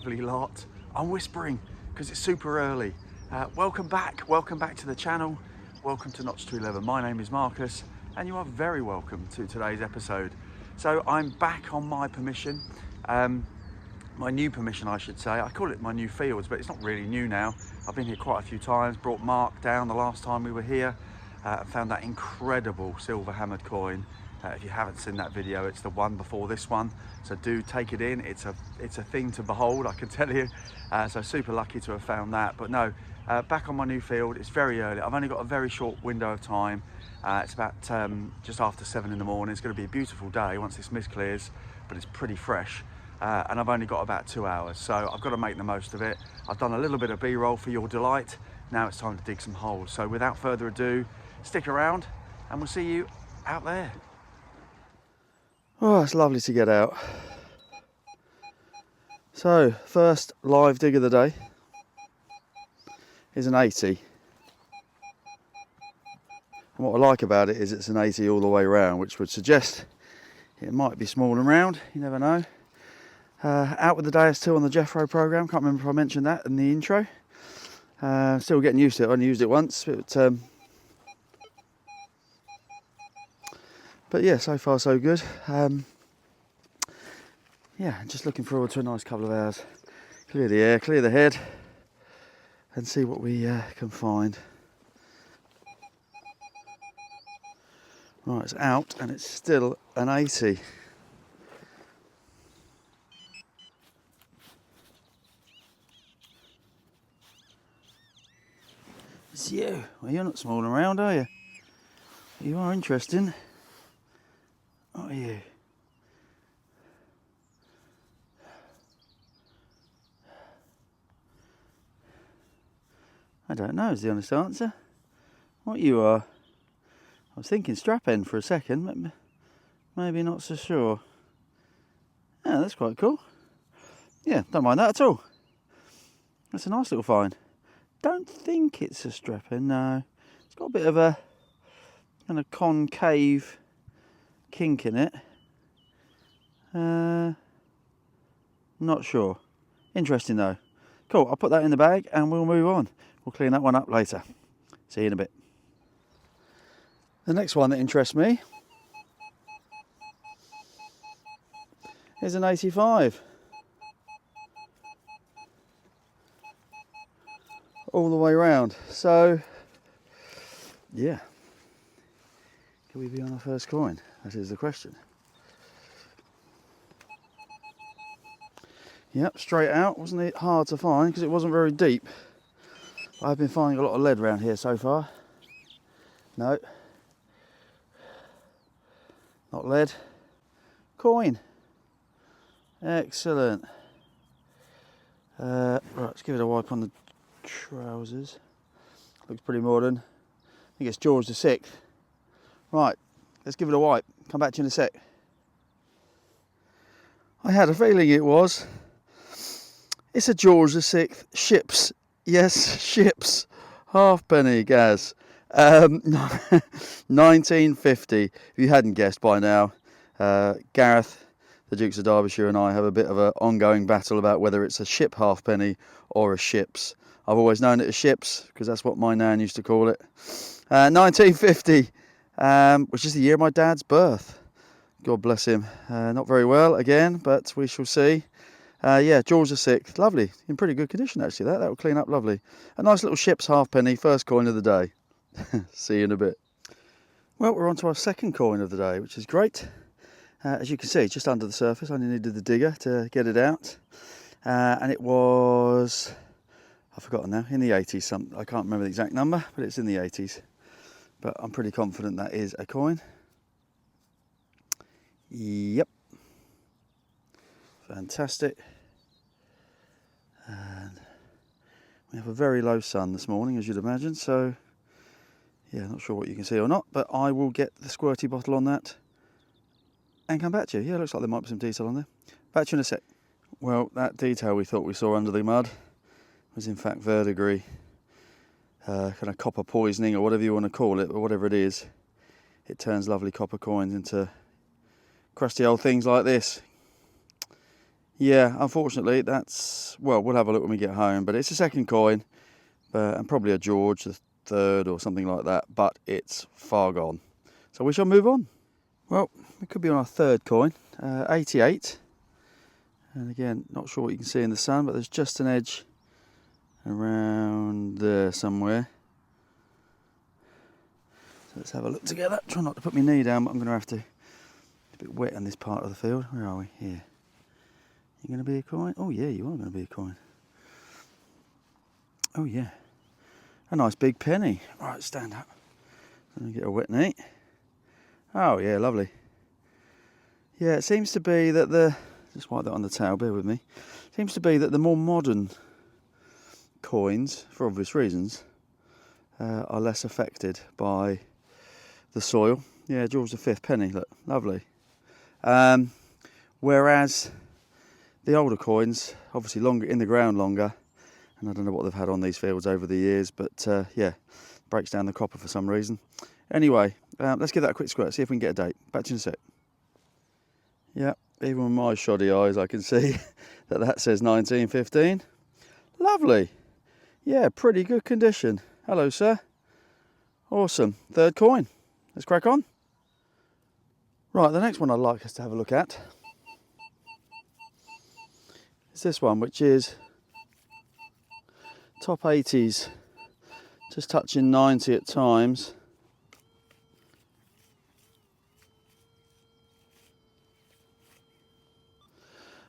lovely lot. I'm whispering because it's super early. Welcome back to the channel. Welcome to Notch to 11. My name is Marcus and you are very welcome to today's episode. So I'm back on my permission, my new permission I should say. I call it my new fields, but it's not really new now. I've been here quite a few times, brought Mark down the last time we were here, found that incredible silver hammered coin. If you haven't seen that video, it's the one before this one, so do take it in. It's a thing to behold, I can tell you. So super lucky to have found that. But no, back on my new field. It's very early. I've only got a very short window of time. It's about just after 7 in the morning. It's going to be a beautiful day once this mist clears, but it's pretty fresh. And I've only got about 2 hours, so I've got to make the most of it. I've done a little bit of B-roll for your delight. Now it's time to dig some holes. So without further ado, stick around and we'll see you out there. Oh, it's lovely to get out. So, first live dig of the day is an 80. And what I like about it is it's an 80 all the way around, which would suggest it might be small and round, you never know. Out with the Deus 2 on the Jethro Program, can't remember if I mentioned that in the intro. Still getting used to it, I only used it once. But yeah, so far so good. Yeah, just looking forward to a nice couple of hours. Clear the air, clear the head, and see what we can find. Right, it's out and it's still an 80. It's you. Well, you're not small and round, are you? You are interesting. Are you? I don't know is the honest answer. What you are? I was thinking strap end for a second, but maybe not so sure. Yeah, that's quite cool. Yeah, don't mind that at all. That's a nice little find. Don't think it's a strap end, no. It's got a bit of a kind of concave kink in it. Not sure. Interesting though. Cool, I'll put that in the bag and we'll move on. We'll clean that one up later. See you in a bit. The next one that interests me is an 85. All the way around. So, yeah. Can we be on our first coin? That is the question. Yep, straight out. Wasn't it hard to find because it wasn't very deep. I've been finding a lot of lead around here so far. No. Not lead. Coin. Excellent. Right, let's give it a wipe on the trousers. Looks pretty modern. I think it's George VI. Right, let's give it a wipe. Come back to you in a sec. I had a feeling it was. It's a George VI ships. Yes, ships. Halfpenny, Gaz. 1950. If you hadn't guessed by now, Gareth, the Dukes of Derbyshire, and I have a bit of an ongoing battle about whether it's a ship halfpenny or a ships. I've always known it as ships because that's what my nan used to call it. 1950, which is the year of my dad's birth. God bless him. Not very well again, but we shall see. Yeah, George VI, lovely, in pretty good condition actually. That will clean up lovely. A nice little ship's halfpenny, first coin of the day. See you in a bit. Well, we're on to our second coin of the day, which is great. As you can see, just under the surface. I only needed the digger to get it out, and it was, I've forgotten now, in the 80s. I can't remember the exact number, but it's in the 80s. But I'm pretty confident that is a coin. Yep. Fantastic. And we have a very low sun this morning, as you'd imagine, so yeah, not sure what you can see or not, but I will get the squirty bottle on that and come back to you. Yeah, looks like there might be some detail on there. Back to you in a sec. Well, that detail we thought we saw under the mud was in fact verdigris, kind of copper poisoning or whatever you want to call it, or whatever it is. It turns lovely copper coins into crusty old things like this. Yeah, unfortunately, that's, well, we'll have a look when we get home, but it's a second coin, and probably a George the third or something like that, but it's far gone. So we shall move on. Well, we could be on our third coin, 88. And again, not sure what you can see in the sun, but there's just an edge around there somewhere. So let's have a look together. Try not to put my knee down, but I'm going to have to. It's a bit wet in this part of the field. Where are we? Here. You going to be a coin? Oh yeah, you are going to be a coin. Oh yeah. A nice big penny. Right, stand up. Let me get a wet knee. Oh yeah, lovely. Yeah, it seems to be that just wipe that on the towel, bear with me. It seems to be that the more modern coins, for obvious reasons, are less affected by the soil. Yeah, George V penny, look, lovely. Whereas the older coins, obviously longer in the ground longer, and I don't know what they've had on these fields over the years, but yeah, breaks down the copper for some reason. Anyway, let's give that a quick squirt, see if we can get a date. Back to you in a sec. Yeah, even with my shoddy eyes, I can see that says 1915. Lovely. Yeah, pretty good condition. Hello, sir. Awesome. Third coin. Let's crack on. Right, the next one I'd like us to have a look at is this one, which is top 80s, just touching 90 at times.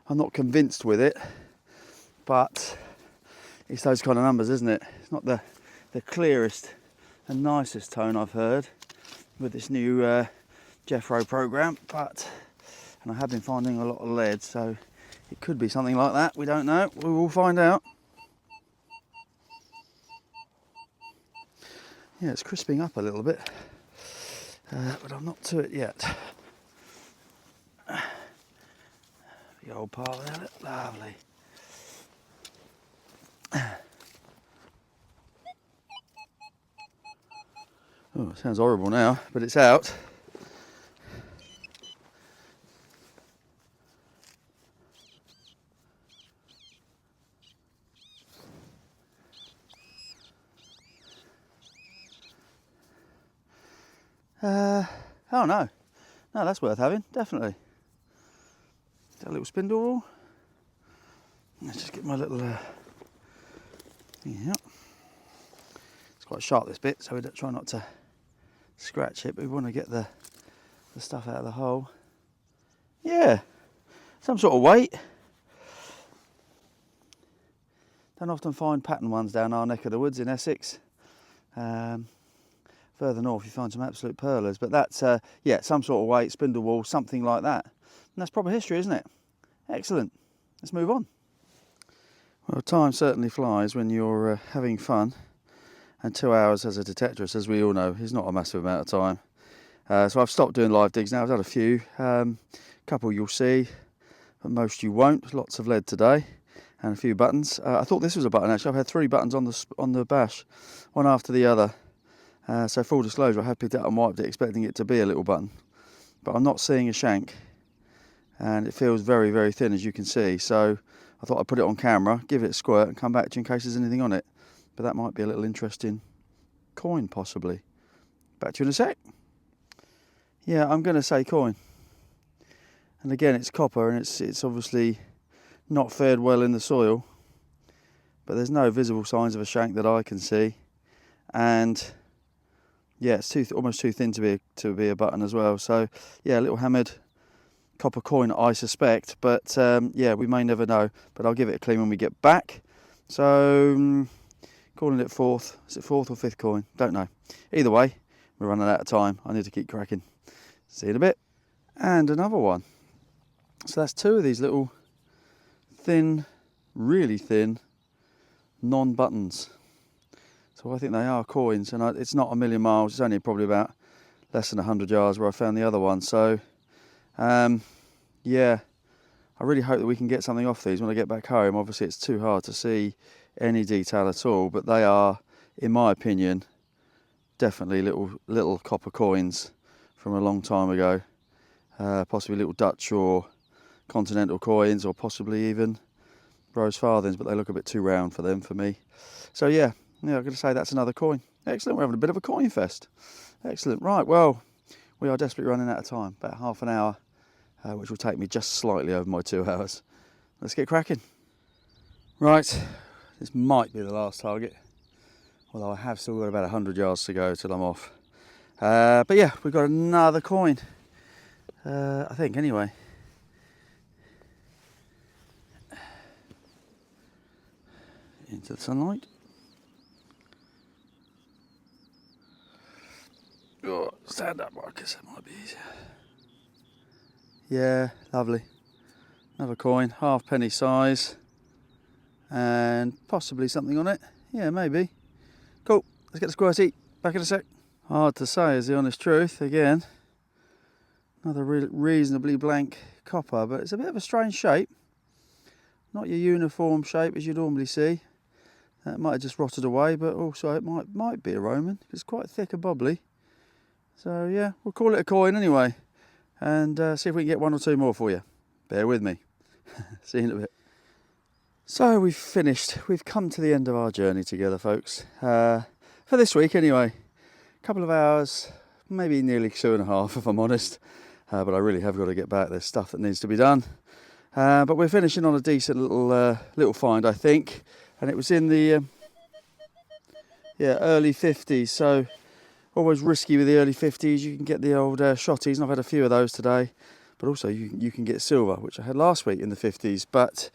I'm not convinced with it, but it's those kind of numbers, isn't it? It's not the clearest and nicest tone I've heard with this new Jethro Program, and I have been finding a lot of lead, so it could be something like that. We don't know. We will find out. Yeah, it's crisping up a little bit, but I'm not to it yet. The old pile there, lovely. Oh, it sounds horrible now, but it's out. Oh no, that's worth having, definitely. That little spindle whorl. Let's just get my little, yeah. It's quite sharp this bit, so we try not to scratch it, but we want to get the stuff out of the hole. Yeah, some sort of weight. Don't often find pattern ones down our neck of the woods in Essex. Further north you find some absolute pearlers, but that's, yeah, some sort of weight, spindle whorl, something like that. And that's proper history, isn't it? Excellent. Let's move on. Well, time certainly flies when you're having fun, and 2 hours as a detectorist, as we all know, is not a massive amount of time. So I've stopped doing live digs now. I've done a few. Couple you'll see, but most you won't. Lots of lead today, and a few buttons. I thought this was a button actually. I've had 3 buttons on the bash, one after the other. So full disclosure, I have picked it up and wiped it, expecting it to be a little button, but I'm not seeing a shank, and it feels very, very thin, as you can see. So I thought I'd put it on camera, give it a squirt, and come back to you in case there's anything on it. But that might be a little interesting coin, possibly. Back to you in a sec. Yeah, I'm going to say coin. And again, it's copper, and it's obviously not fared well in the soil, but there's no visible signs of a shank that I can see, and yeah, it's almost too thin to be a button as well. So yeah, a little hammered copper coin, I suspect, but yeah, we may never know. But I'll give it a clean when we get back. So calling it fourth. Is it fourth or fifth coin? Don't know. Either way, we're running out of time. I need to keep cracking. See you in a bit. And another one. So that's 2 of these little thin, really thin, non-buttons. So I think they are coins, and it's not a million miles. It's only probably about less than 100 yards where I found the other one. So yeah, I really hope that we can get something off these when I get back home. Obviously it's too hard to see any detail at all, but they are, in my opinion, definitely little copper coins from a long time ago. Possibly little Dutch or continental coins or possibly even rose farthings, but they look a bit too round for them for me. So yeah, I'm going to say that's another coin. Excellent, we're having a bit of a coin fest. Excellent. Right, well, we are desperately running out of time, about half an hour, which will take me just slightly over my 2 hours. Let's get cracking. Right, this might be the last target, although I have still got about 100 yards to go till I'm off. But yeah, we've got another coin, I think, anyway. Into the sunlight. Oh, stand up, Marcus, that might be easier. Yeah, lovely. Another coin, halfpenny size, and possibly something on it. Yeah, maybe. Cool, let's get the squirty. Back in a sec. Hard to say is the honest truth. Again, another reasonably blank copper, but it's a bit of a strange shape. Not your uniform shape as you normally see. That might have just rotted away, but also it might be a Roman. It's quite thick and bubbly. So yeah, we'll call it a coin anyway, and see if we can get one or two more for you. Bear with me. See you in a bit. So we've finished. We've come to the end of our journey together, folks. For this week anyway. A couple of hours, maybe nearly 2.5 if I'm honest. But I really have got to get back. There's stuff that needs to be done. But we're finishing on a decent little find, I think. And it was in the early 50s. So always risky with the early 50s. You can get the old shotties, and I've had a few of those today. But also you can get silver, which I had last week in the 50s. But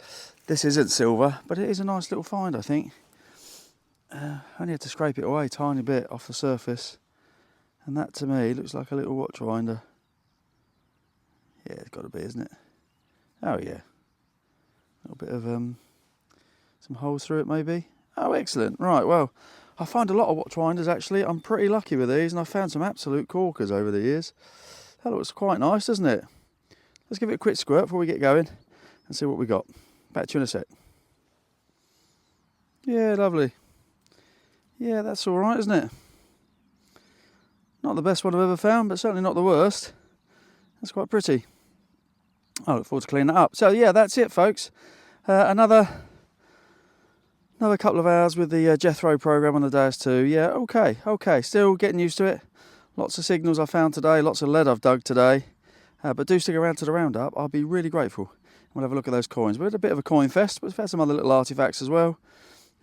this isn't silver, but it is a nice little find, I think. Only had to scrape it away a tiny bit off the surface. And that to me looks like a little watch winder. Yeah, it's got to be, isn't it? Oh yeah. A little bit of some holes through it maybe. Oh, excellent. Right, well, I find a lot of watch winders actually. I'm pretty lucky with these, and I've found some absolute corkers over the years. That looks quite nice, doesn't it? Let's give it a quick squirt before we get going and see what we got. Back to you in a sec. Yeah, lovely. Yeah, that's all right, isn't it? Not the best one I've ever found, but certainly not the worst. That's quite pretty. I look forward to cleaning that up. So yeah, that's it, folks. Another couple of hours with the Jethro program on the Deus 2. Yeah, okay. Still getting used to it. Lots of signals I found today, lots of lead I've dug today. But do stick around to the roundup. I'll be really grateful. We'll have a look at those coins. We had a bit of a coin fest, but we've had some other little artifacts as well.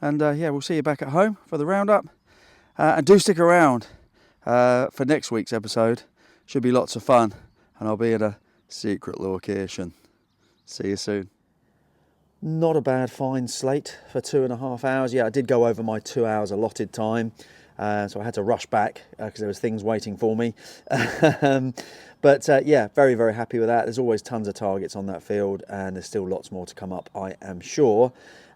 And yeah, we'll see you back at home for the roundup. And do stick around for next week's episode. Should be lots of fun. And I'll be in a secret location. See you soon. Not a bad find slate for 2.5 hours. Yeah, I did go over my 2 hours allotted time. So I had to rush back because there was things waiting for me. But yeah, very, very happy with that. There's always tons of targets on that field, and there's still lots more to come up, I am sure.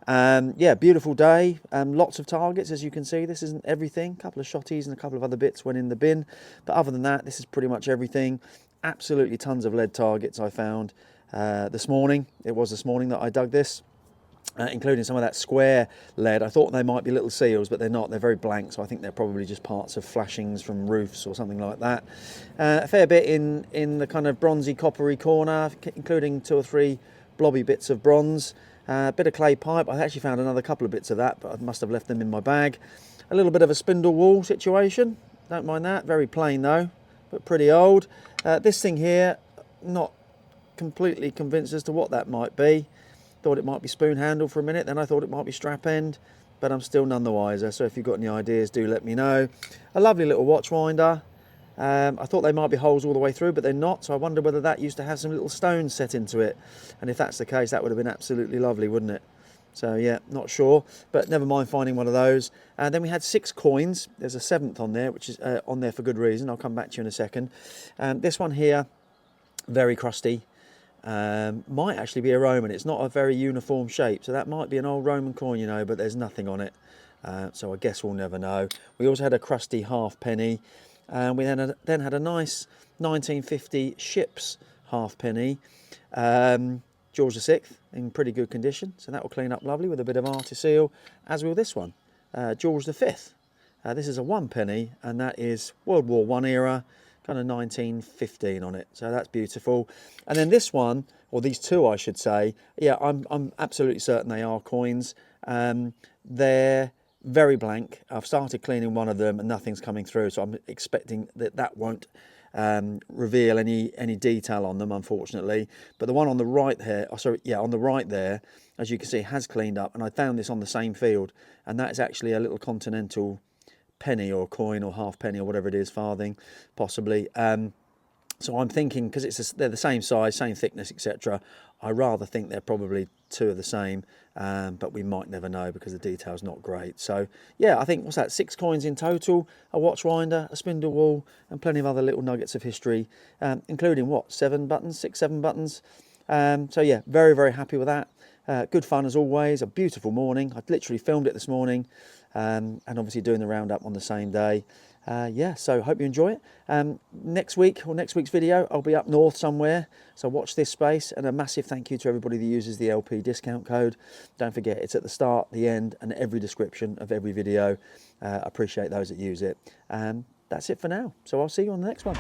Yeah, beautiful day. Lots of targets, as you can see. This isn't everything. A couple of shotties and a couple of other bits went in the bin. But other than that, this is pretty much everything. Absolutely tons of lead targets I found this morning. It was this morning that I dug this. Including some of that square lead. I thought they might be little seals, but they're not. They're very blank, so I think they're probably just parts of flashings from roofs or something like that. A fair bit in the kind of bronzy, coppery corner, including 2 or 3 blobby bits of bronze. A bit of clay pipe. I actually found another couple of bits of that, but I must have left them in my bag. A little bit of a spindle whorl situation. Don't mind that. Very plain though, but pretty old. This thing here, not completely convinced as to what that might be. Thought it might be spoon handle for a minute, then I thought it might be strap end, but I'm still none the wiser. So if you've got any ideas, do let me know. A lovely little watch winder. I thought they might be holes all the way through, but they're not. So I wonder whether that used to have some little stones set into it. And if that's the case, that would have been absolutely lovely, wouldn't it? So yeah, not sure, but never mind finding one of those. And then we had 6 coins. There's a 7th on there, which is on there for good reason. I'll come back to you in a second. This one here, very crusty. Might actually be a Roman. It's not a very uniform shape, so that might be an old Roman coin, you know, but there's nothing on it, so I guess we'll never know. We also had a crusty halfpenny, and we then had a nice 1950 ship's halfpenny, George VI, in pretty good condition, so that will clean up lovely with a bit of artiseal, as will this one, George V. This is a 1 penny, and that is World War I era, kind of 1915 on it, so that's beautiful. And then this one, or these two I should say, yeah, I'm absolutely certain they are coins. They're very blank. I've started cleaning one of them and nothing's coming through, so I'm expecting that that won't reveal any detail on them, unfortunately. But the one on the right here, oh sorry, yeah, on the right there, as you can see, has cleaned up, and I found this on the same field, and that is actually a little continental penny or coin or half penny or whatever it is, farthing possibly. So I'm thinking, because they're the same size, same thickness, etc. I rather think they're probably two of the same, but we might never know because the detail's not great. So yeah, I think, what's that, 6 coins in total, a watch winder, a spindle whorl, and plenty of other little nuggets of history, including what, 7 buttons, 6, 7 buttons. So yeah, very, very happy with that. Good fun as always, a beautiful morning. I literally filmed it this morning, and obviously doing the roundup on the same day. Yeah, so hope you enjoy it. Next week, or next week's video, I'll be up north somewhere, so watch this space. And a massive thank you to everybody that uses the LP discount code. Don't forget, it's at the start, the end, and every description of every video. Appreciate those that use it. That's it for now, so I'll see you on the next one.